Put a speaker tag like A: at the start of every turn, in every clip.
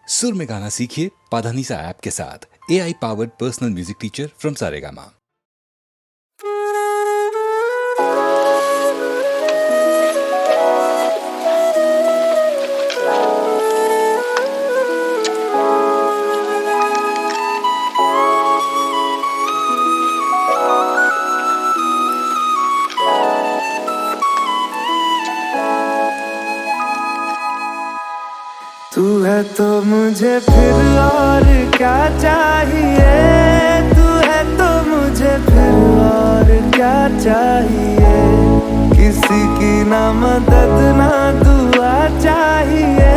A: सुर में गाना सीखिए पाधानीसा ऐप के साथ। AI powered personal music teacher from Saregama.
B: तू है तो मुझे फिर और क्या चाहिए, तू है तो मुझे फिर और क्या चाहिए। किसी की ना मदद ना दुआ चाहिए,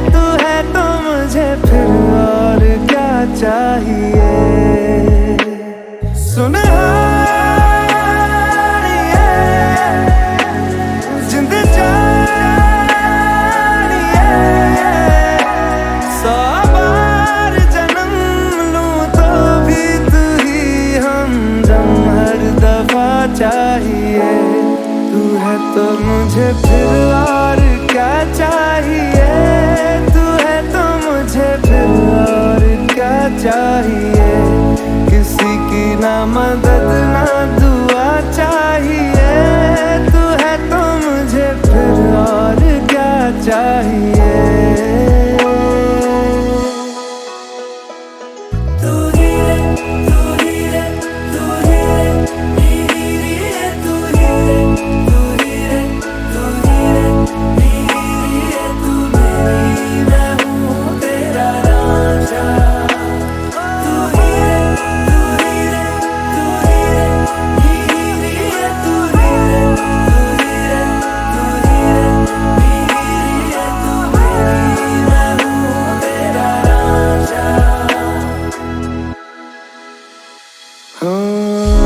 B: तू है तो मुझे फिर और क्या चाहिए। सुन चाहिए, तू है तो मुझे फिर और क्या चाहिए, तू है तो मुझे फिर और क्या चाहिए। किसी की ना मदद ना दुआ चाहिए, तू है तो मुझे फिर और क्या चाहिए।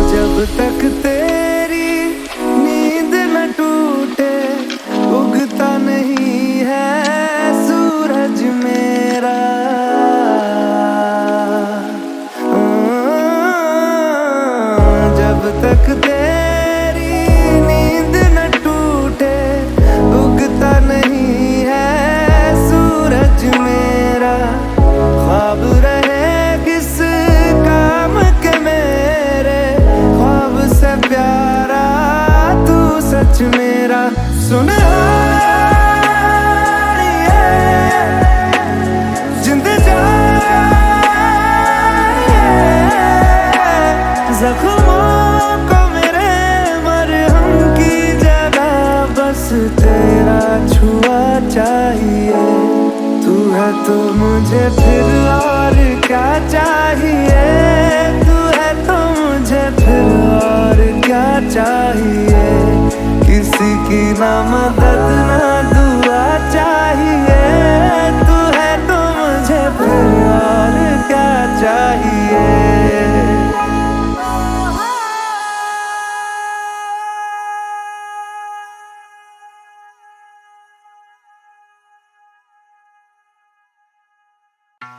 B: जब तक तेरी नींद न टूटे, उगता नहीं है सूरज मेरा। जब तक तेरी नींद न टूटे, उगता नहीं है सूरज मेरा। ख्वाब रहे किस काम के मेरे, ख्वाब से प्यारा तू सच मेरा। सुन जिंद जख्मों को मेरे मरहम की जगह बस तेरा छुआ चाहिए। तू है तो मुझे फिर और क्या चाहिए, तू है तो मुझे फिर और क्या चाहिए। किसी की ना मदद ना दुआ चाहिए, तू है तो मुझे फिर और क्या चाहिए।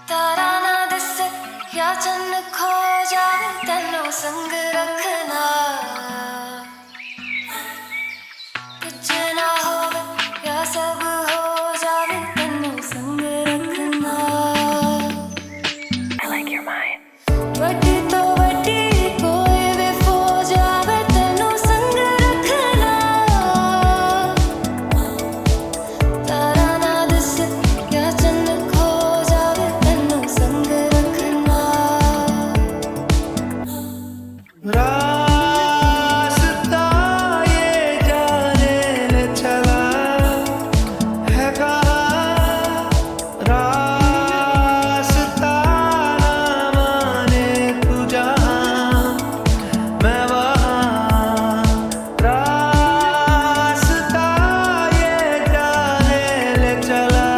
C: तारा ना दिसे या चन्न खो जावे, तेनों संग रखना। कुछ ना होवे या सब हो जावे, तेनों संग रखना। I like your mind. वड्डी तो वड्डी कोई भी हो जावे, तेनों संग रखना। तारा ना दिसे या चन्न खो जावे, तेनों संग रखना।
B: रास्ता ये जाने ले चला है कहाँ, रास्ता ना माने तू जहाँ मैं वहाँ। रास्ता ये जाने ले चला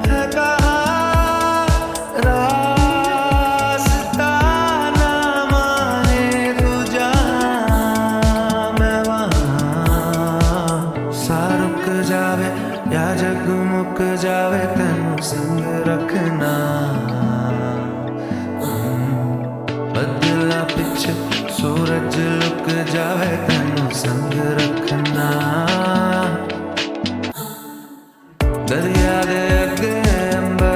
B: है कहाँ, रास्ता ना माने तू जहाँ मैं वहाँ। सा रुक जावे या जगमुग जावे, तेनों संग रखना। बदला पिछ सूरज लुक जावे, तेनों संग रखना। दरिया दे अगे अंबर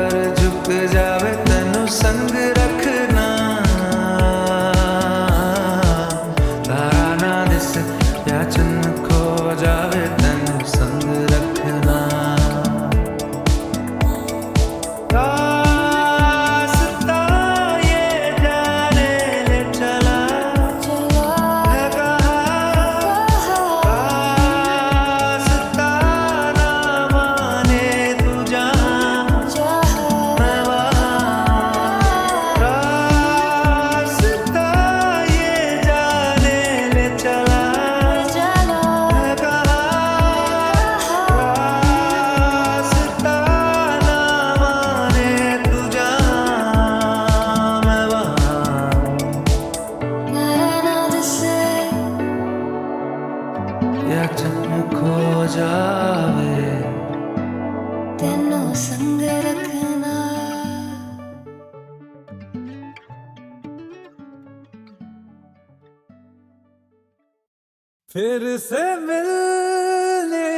B: फिर से मिलने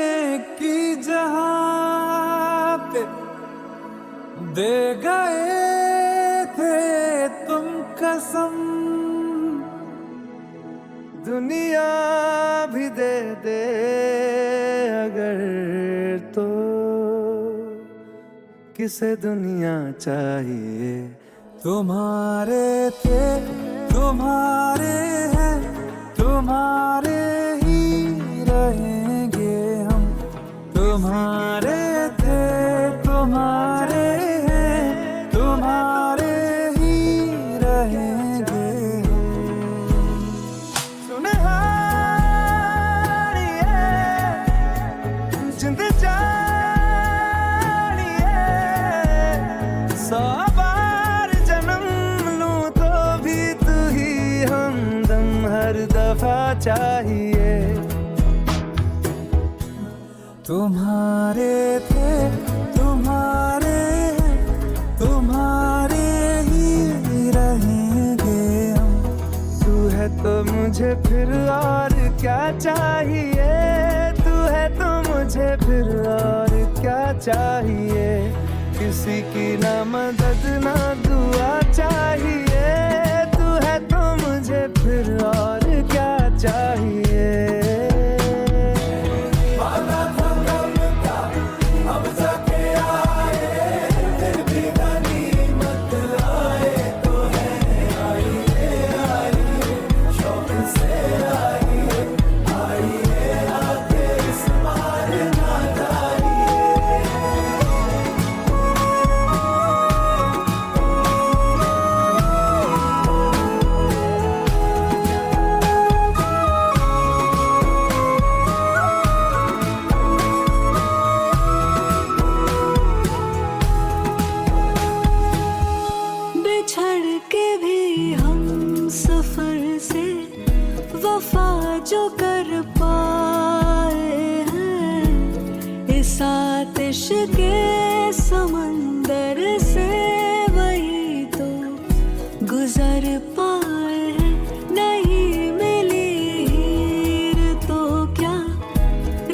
B: की जहां पे दे गए थे तुम कसम, दुनिया भी दे दे अगर तो किसे दुनिया चाहिए। तुम्हारे थे तुम्हारे हैं तुम्हारे ही रहेंगे हम, तुम्हारे थे तुम्हारे हैं तुम्हारे ही रहेंगे हम। सुनहारिए जिंद जानिए, 100 बार जन्म लूं तो भी तू ही हमदम हर दफा चाहिए। तुम्हारे थे तुम्हारे हैं तुम्हारे ही रहेंगे हम, तू है तो मुझे फिर और क्या चाहिए, तू है तो मुझे फिर और क्या चाहिए। किसी की ना मदद ना दुआ चाहिए, तू है तो मुझे फिर और क्या चाहिए।
C: बिछड़ के भी हम सफर से वफा जो कर पाए हैं, इस आतिश के समंदर से वही तो गुजर पाए हैं। नहीं मिली हीर तो क्या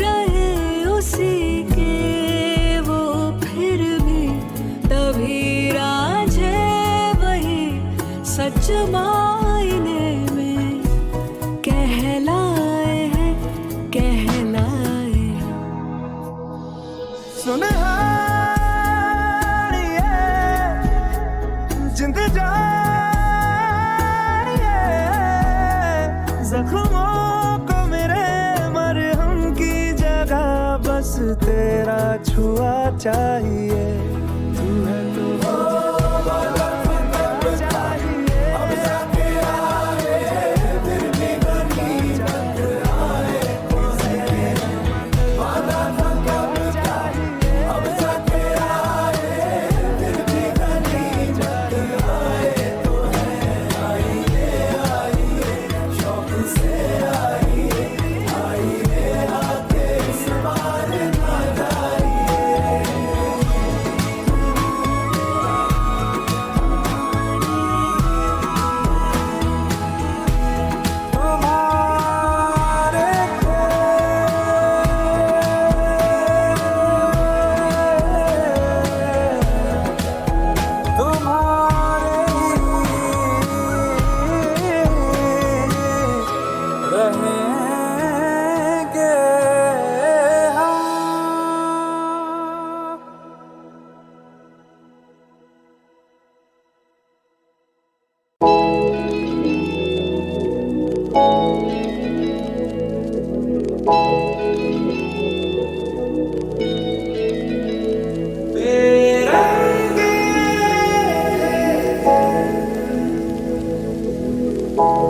C: रहे उसी के वो फिर भी, तभी राझे वही सच मायने में कहलाए हैं कहलाए हैं।
B: सुनहारिए जिंद जानिए, जख्मों को मेरे मरहम की जगह बस तेरा छुआ चाहिए। तू है तो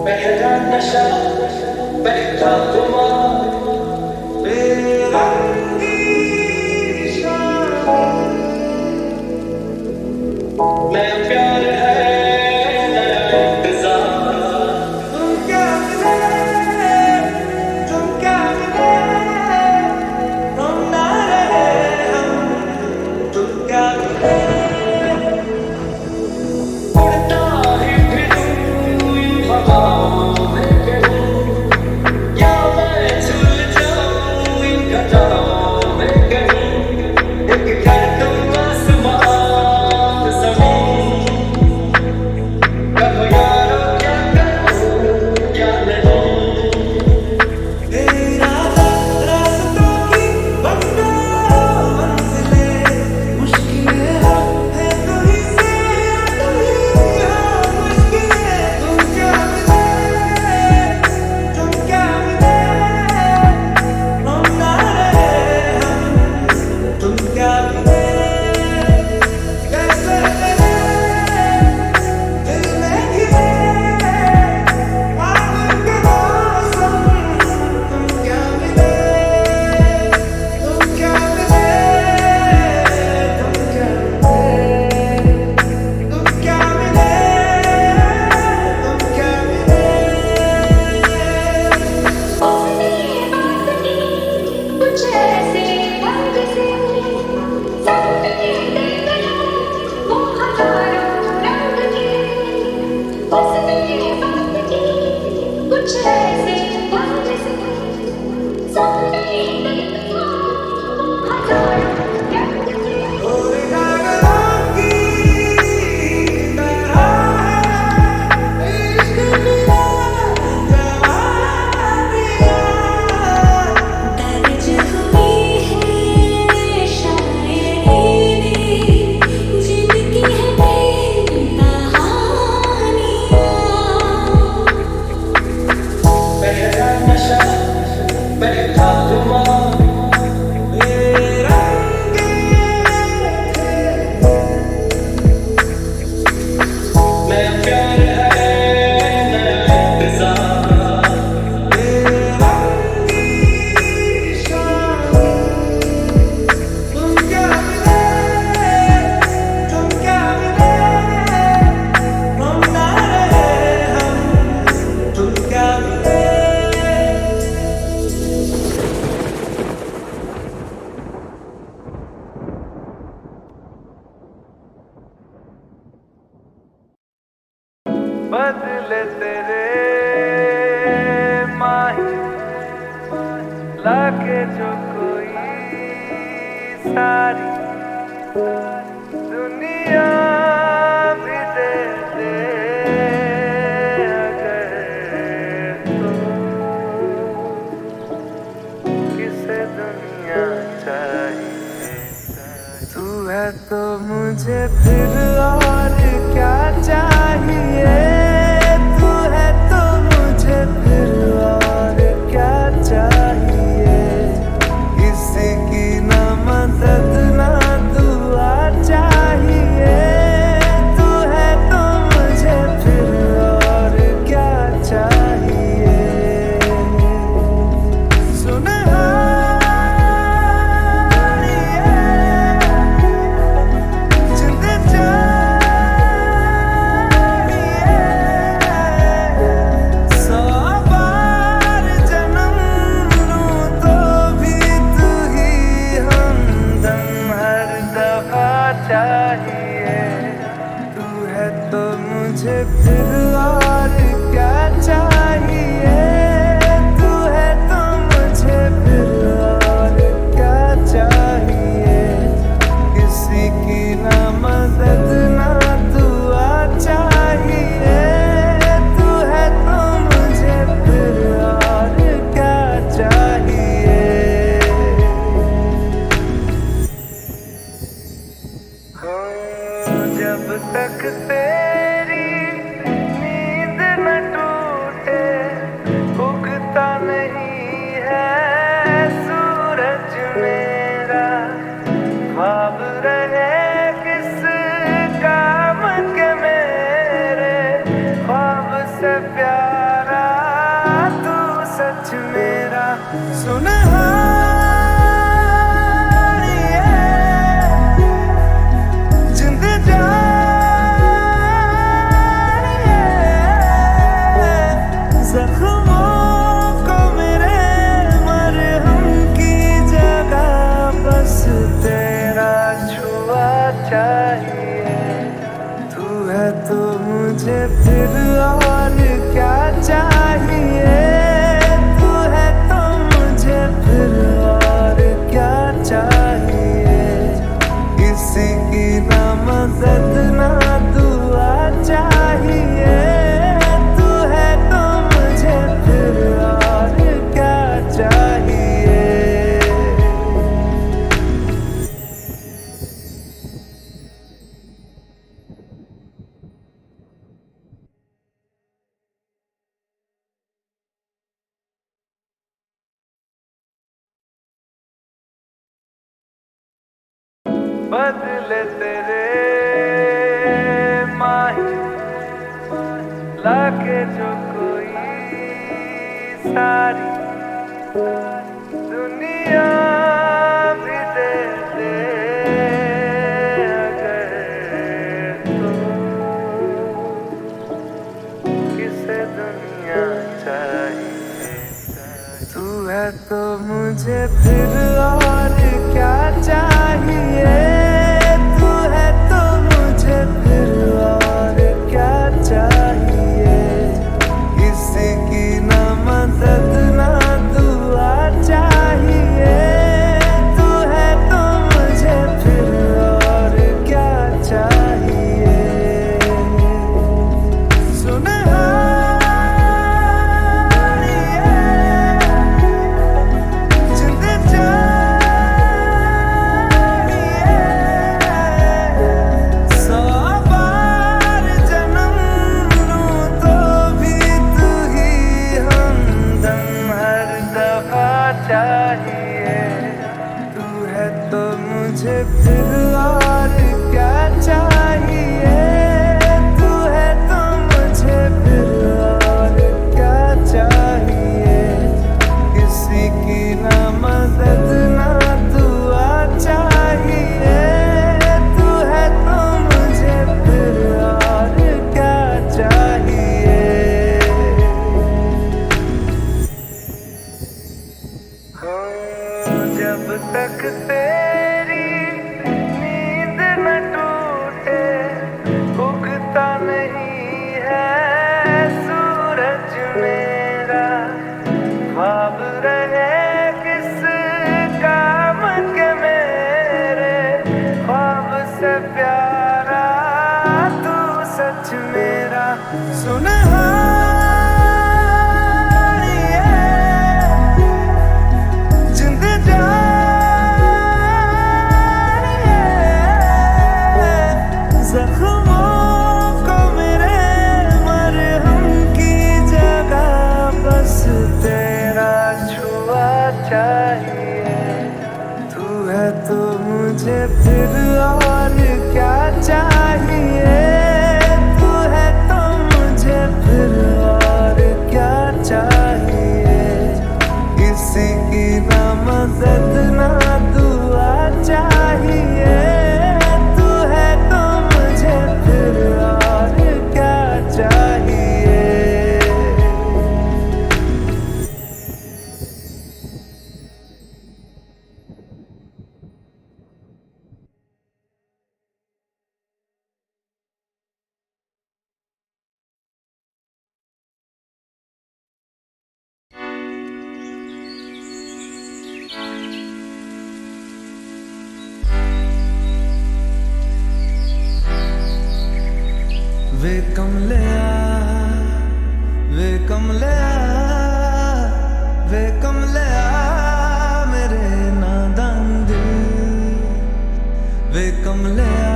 D: पहला नशा पहला खुमार बेरंगी शाम मैं प्यार है नया इंतजार तुम क्या मिले हम ना रहे तुम क्या मिले उड़ता ही फिरूं इन हवाओं में कहूं या मैं
B: बदले तेरे माही लाके जो कोई सारी दुनिया भी दे दे अगर तो किसे दुनिया चाहिए तू है तो मुझे फिर और क्या चाहिए तू है तो मुझे फिर और क्या चाहिए किसी की ना मदद ना दुआ चाहिए तू है तो मुझे फिर और क्या चाहिए चाहिए तू है तो मुझे फिर और क्या चाहिए तू है तो मुझे फिर और क्या चाहिए किसी की ना मदद ना दुआ चाहिए तू है तो मुझे फिर और क्या चाहिए जब तक तेरी नींद न टूटे उगता नहीं है सूरज मेरा ख्वाब रहे किस काम के मेरे ख्वाब से प्यारा तू सच मेरा सुनहार चाहिए तू है तो मुझे फिर और क्या चाहिए तू है तो मुझे फिर और क्या चाहिए किसी की ना मदद ना दुआ चाहिए तू है तो मुझे फिर और क्या चाहिए बदले तेरे माही लाके जो कोई सारी दुनिया भी दे दे अगर तो किसे दुनिया चाहिए तू है तो मुझे फिर और क्या चाहिए तू है तो मुझे फिर और क्या चाहिए किसी की ना मदद ना दुआ चाहिए तू है तो मुझे फिर और क्या चाहिए सुनहार जिंद जा सुनहारी है जिंद जानी है जख्मों को मेरे मरहम की जगह बस तेरा छुआ चाहिए तू है तो मुझे फिर और क्या चाहिए तू है तो मुझे फिर और क्या चाहिए किसी की ना मदद ना दुआ चाहिए तू है तो मुझे फिर और क्या चाहिए वे कमलिया वे कमलिया वे कमलिया मेरे नादान दिल वे कमलिया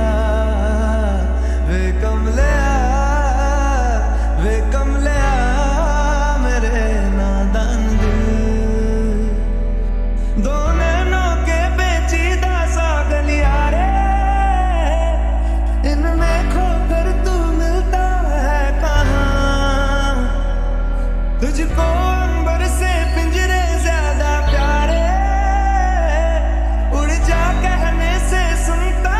B: वे कमलिया वे कमलिया मेरे नादान दिल दो नैनों के पेचीदा सा गलियारे इनमें खोकर तू मिलता है कहाँ तुझको अंबर से पिंजरे ज्यादा प्यारे उड़ जा कहने से सुनता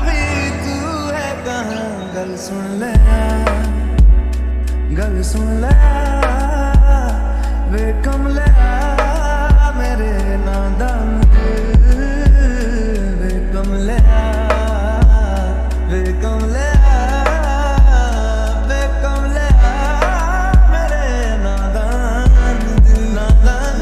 B: भी तू है कहाँ गल सुन ले वे कमले मेरे नादान दिल वे कमले वे कमले वे कमले मेरे नादान दिल नादान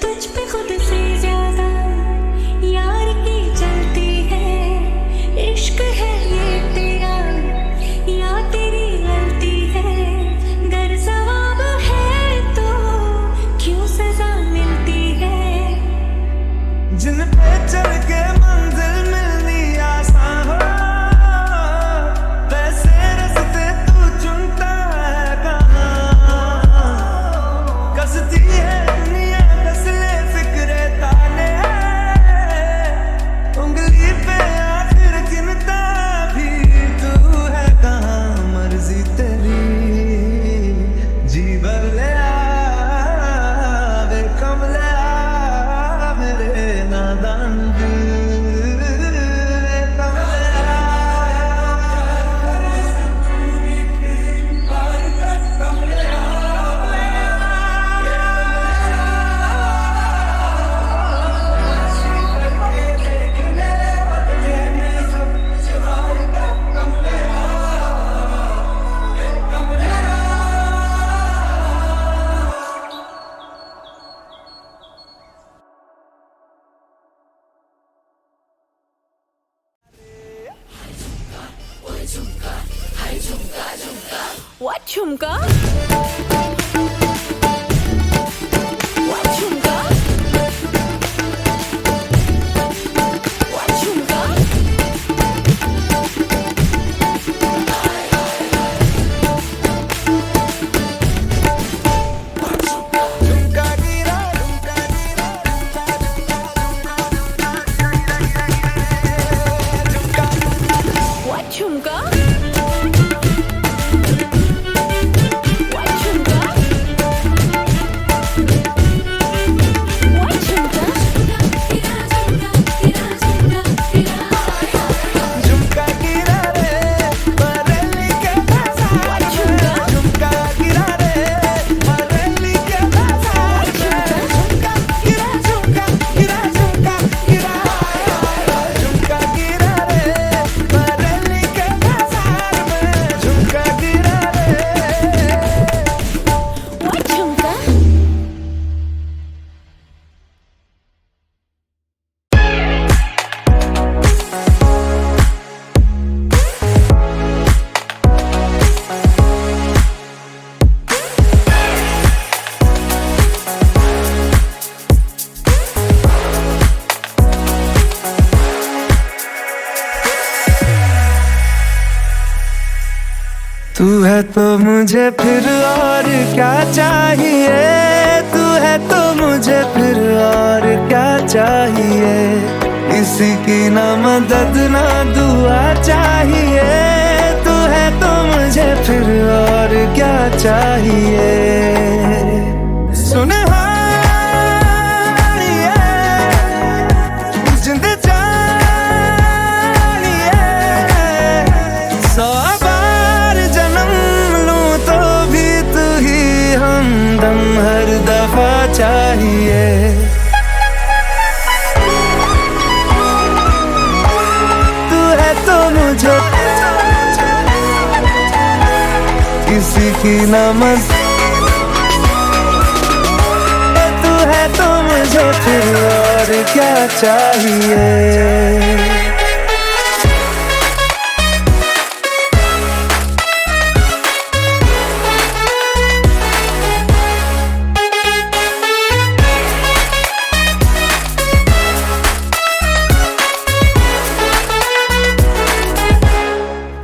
C: तुझ पे खुद से ज्यादा यार की चलती है इश्क है ये तेरा या तेरी गलती है गर सवाब है तो क्यों सजा मिलती है
B: जिन पे चढ़ के मंजिल मिलनी आसान हो वैसे रास्ते तू चुनता है कहाँ कसती है दुनिया कस ले फिक्रे ताने उंगली पे आखिर गिनता भी तू है कहाँ मर्जी तेरी जी भर ले वे कमले मेरे नादान दिल वे कमले
E: What झुमका? What झुमका? What झुमका?
B: झुमका गिरा
E: What झुमका?
B: तो मुझे फिर और क्या चाहिए, तू है तो मुझे फिर और क्या चाहिए। किसी की ना मदद ना दुआ चाहिए, तू है तो मुझे फिर और क्या चाहिए। सुन हर दफा चाहिए। तू है तो मुझे किसी की नमज, तू है तो मुझे फिर और क्या चाहिए।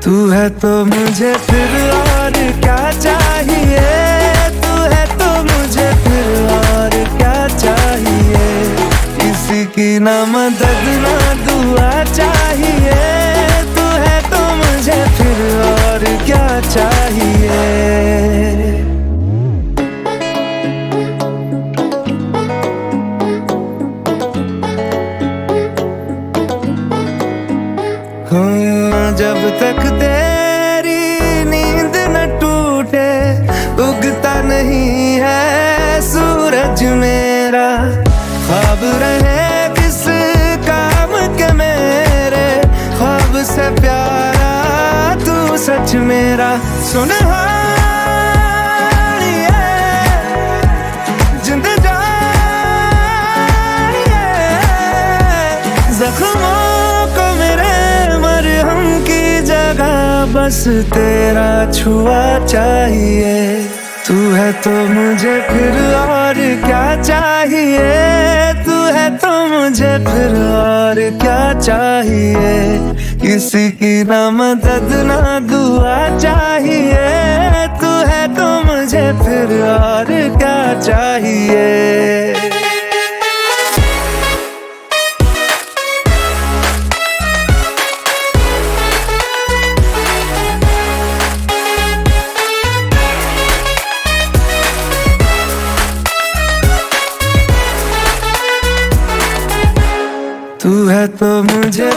B: तू है तो मुझे फिर और क्या चाहिए, तू है तो मुझे फिर और क्या चाहिए। किसी की ना मदद ना दुआ चाहिए, तू है तो मुझे फिर और क्या चाहिए। जब तक तेरी नींद न टूटे, उगता नहीं है सूरज मेरा। ख्वाब रहे किस काम के मेरे, ख्वाब से प्यारा तू सच मेरा। सुन जिंद जानिए, जख्मों को मेरे मरहम की जगह बस तेरा छुआ चाहिए। तू है तो मुझे फिर और क्या चाहिए, तू है तो मुझे फिर और क्या चाहिए। किसी की ना मदद ना दुआ चाहिए, तू है तो मुझे फिर और क्या चाहिए। तू है तो मुझे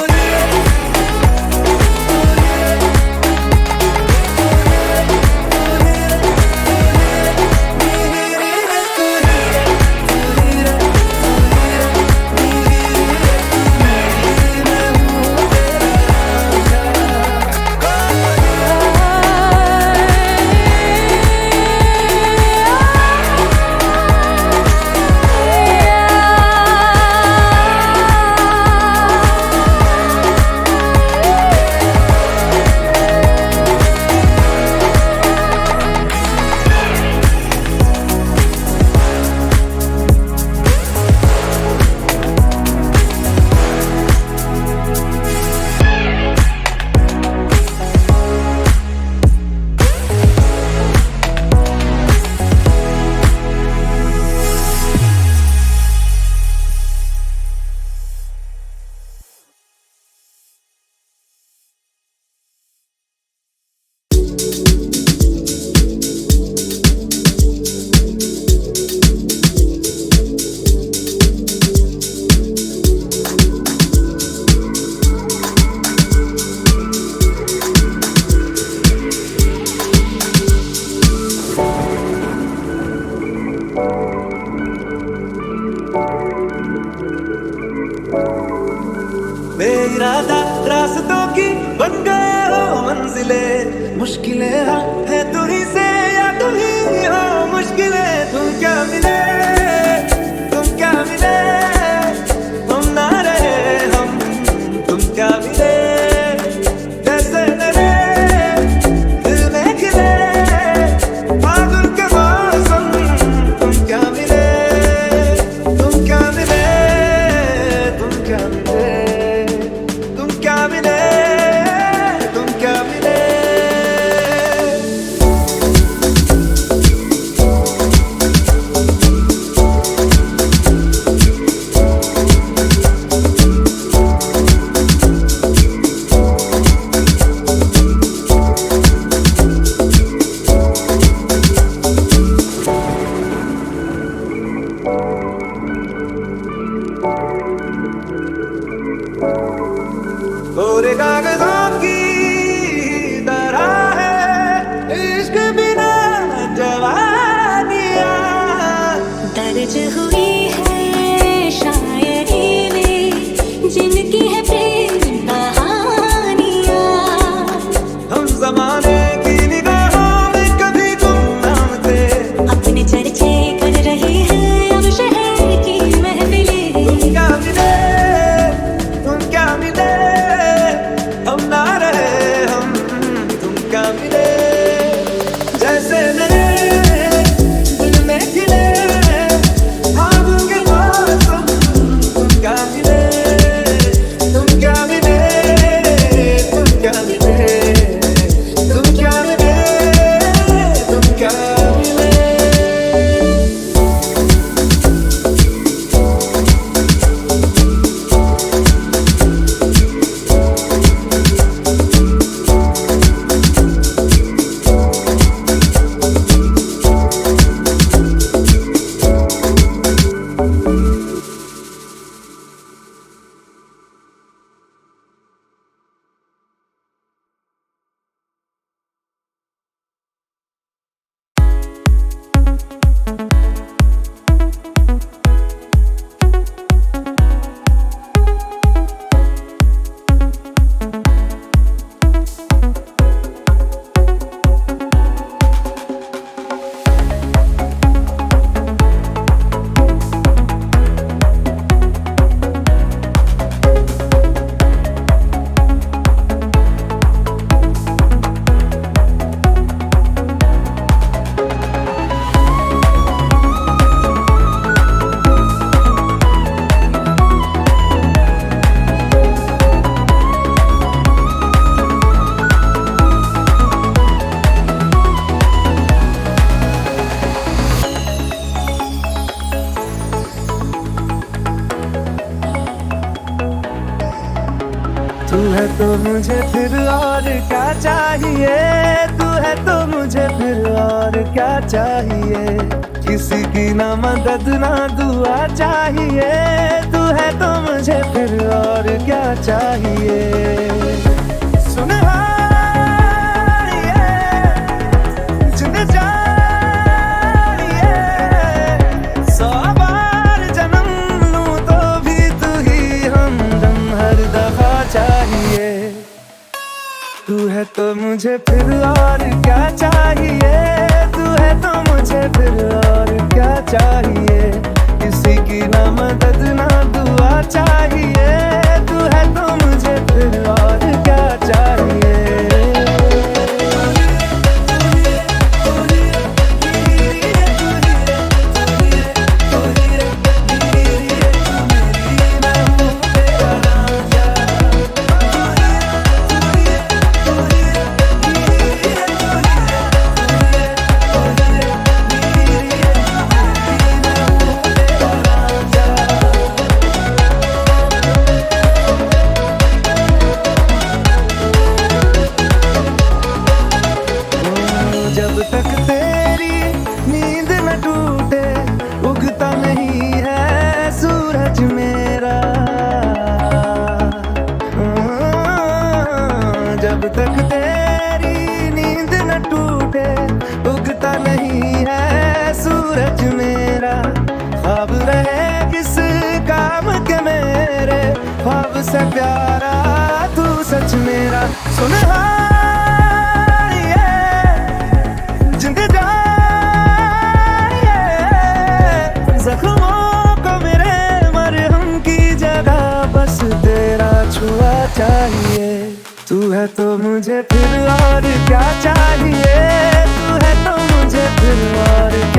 B: बेइरादा रास्तों की बन गए हो मंजिलें, मुश्किलें है तू ही से या तू ही हो मुश्किलें। तुम क्या मिले, तुम क्या मिले, हम ना रहे हम, तुम क्या मिले। जैसे नरे दिल में खिले फागुन के मौसम, तुम क्या मिले, तुम क्या मिले, तुम क्या मिले, तुम क्या मिले, तुम क्या मिले। है तो मुझे फिर और क्या चाहिए, तू है तो मुझे फिर और क्या चाहिए। किसी की ना मदद ना दुआ चाहिए, तू है तो मुझे फिर और क्या चाहिए। सुन हाय जिंद जानिए, 100 बार जन्म लूं तो भी तू ही हमदम हर दफा चाहिए। तू है तो मुझे फिर और क्या चाहिए, तू है तो मुझे फिर और क्या चाहिए। किसी की ना मदद ना दुआ चाहिए, तू है तो मुझे फिर और क्या चाहिए। जब तक तेरी नींद न टूटे उगता नहीं है सूरज मेरा। जब तक तेरी नींद न टूटे उगता नहीं है सूरज मेरा। ख्वाब रहे किस काम के मेरे, ख्वाब से प्यारा तू सच मेरा। सुन जख्मों को मेरे मरहम की जगह बस तेरा छुआ चाहिए। तू है तो मुझे फिर और क्या चाहिए, तू है तो मुझे फिर और क्या